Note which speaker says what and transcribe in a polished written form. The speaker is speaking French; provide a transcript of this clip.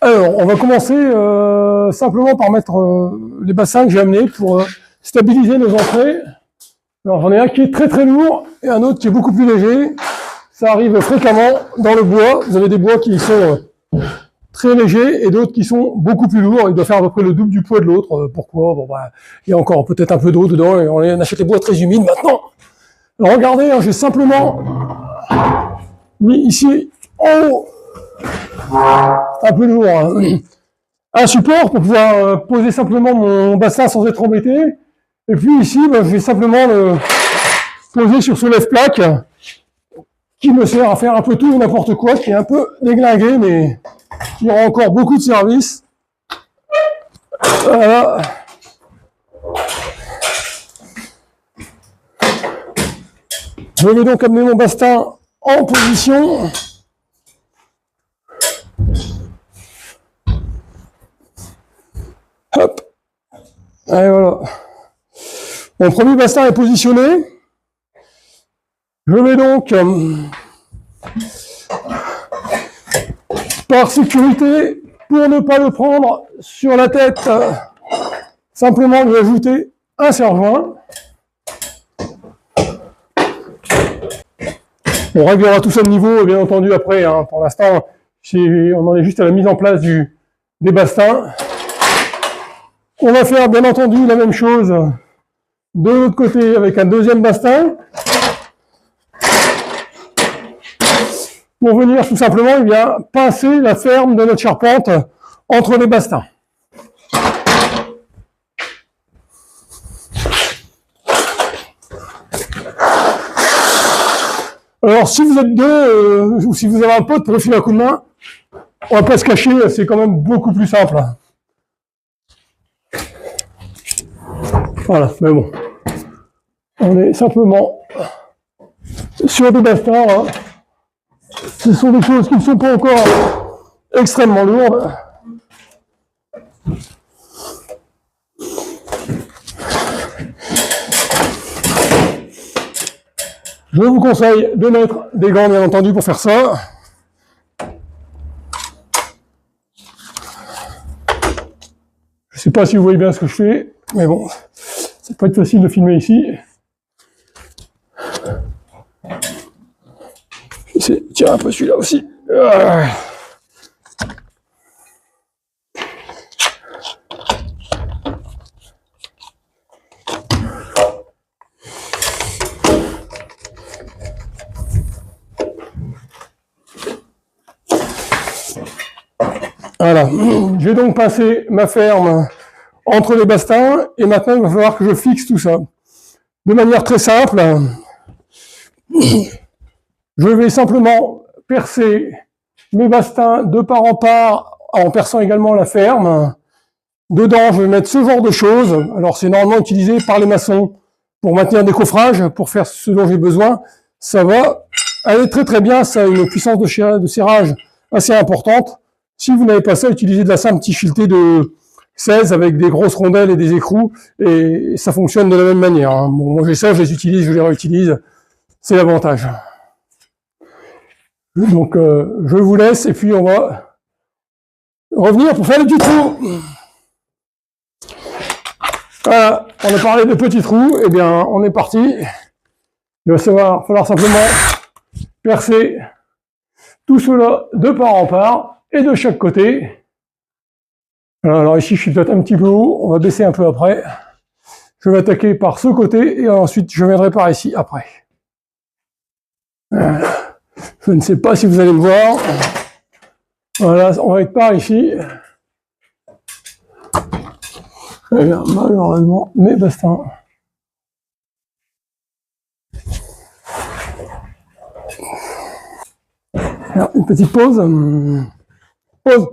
Speaker 1: Alors, on va commencer simplement par mettre les bassins que j'ai amenés pour stabiliser nos entrées. Alors, j'en ai un qui est très très lourd et un autre qui est beaucoup plus léger. Ça arrive fréquemment dans le bois. Vous avez des bois qui sont très légers et d'autres qui sont beaucoup plus lourds. Ils doivent faire à peu près le double du poids de l'autre. Pourquoi? Bon, bah, il y a encore peut-être un peu d'eau dedans et on achète les bois très humides maintenant. Alors, regardez, hein, j'ai simplement mis ici en haut, un peu lourd, hein, un support pour pouvoir poser simplement mon bassin sans être embêté. Et puis ici, bah, je vais simplement le poser sur ce lève-plaque qui me sert à faire un peu tout et n'importe quoi, qui est un peu déglingué, mais qui rend encore beaucoup de service. Voilà. Je vais donc amener mon bastin en position. Hop. Et voilà. Mon premier bastin est positionné. Je vais donc, par sécurité, pour ne pas le prendre sur la tête, simplement lui ajouter un serre-joint. On réglera tout ça de niveau, bien entendu, après. Hein. Pour l'instant, on en est juste à la mise en place des bastins. On va faire, bien entendu, la même chose de l'autre côté avec un deuxième bastin. Pour venir tout simplement, pincer la ferme de notre charpente entre les bastins. Alors, si vous êtes deux, ou si vous avez un pote pour le filer un coup de main, on va pas se cacher, c'est quand même beaucoup plus simple. Voilà, mais bon. On est simplement sur des bastins. Hein. Ce sont des choses qui ne sont pas encore extrêmement lourdes. Je vous conseille de mettre des gants, bien entendu, pour faire ça. Je ne sais pas si vous voyez bien ce que je fais, mais bon, ça peut être facile de filmer ici. Tiens, un peu celui-là aussi. Voilà, je vais donc passer ma ferme entre les bastins et maintenant il va falloir que je fixe tout ça. De manière très simple, je vais simplement percer mes bastins de part en part en perçant également la ferme. Dedans, je vais mettre ce genre de choses. Alors, c'est normalement utilisé par les maçons pour maintenir des coffrages, pour faire ce dont j'ai besoin. Ça va aller très très bien, ça a une puissance de serrage assez importante. Si vous n'avez pas ça, utilisez de la simple tige filetée de 16 avec des grosses rondelles et des écrous, et ça fonctionne de la même manière. Hein. Bon, moi j'ai ça, je les utilise, je les réutilise, c'est l'avantage. Donc je vous laisse, et puis on va revenir pour faire les petits trous. Voilà, on a parlé de petits trous, et bien on est parti. Il va falloir simplement percer tout cela de part en part, et de chaque côté. Alors ici, je suis peut-être un petit peu haut, on va baisser un peu après. Je vais attaquer par ce côté, et ensuite je viendrai par ici après. Je ne sais pas si vous allez me voir. Voilà, on va être par ici. Et bien, malheureusement, mes bastins. Alors, une petite pause. Pause.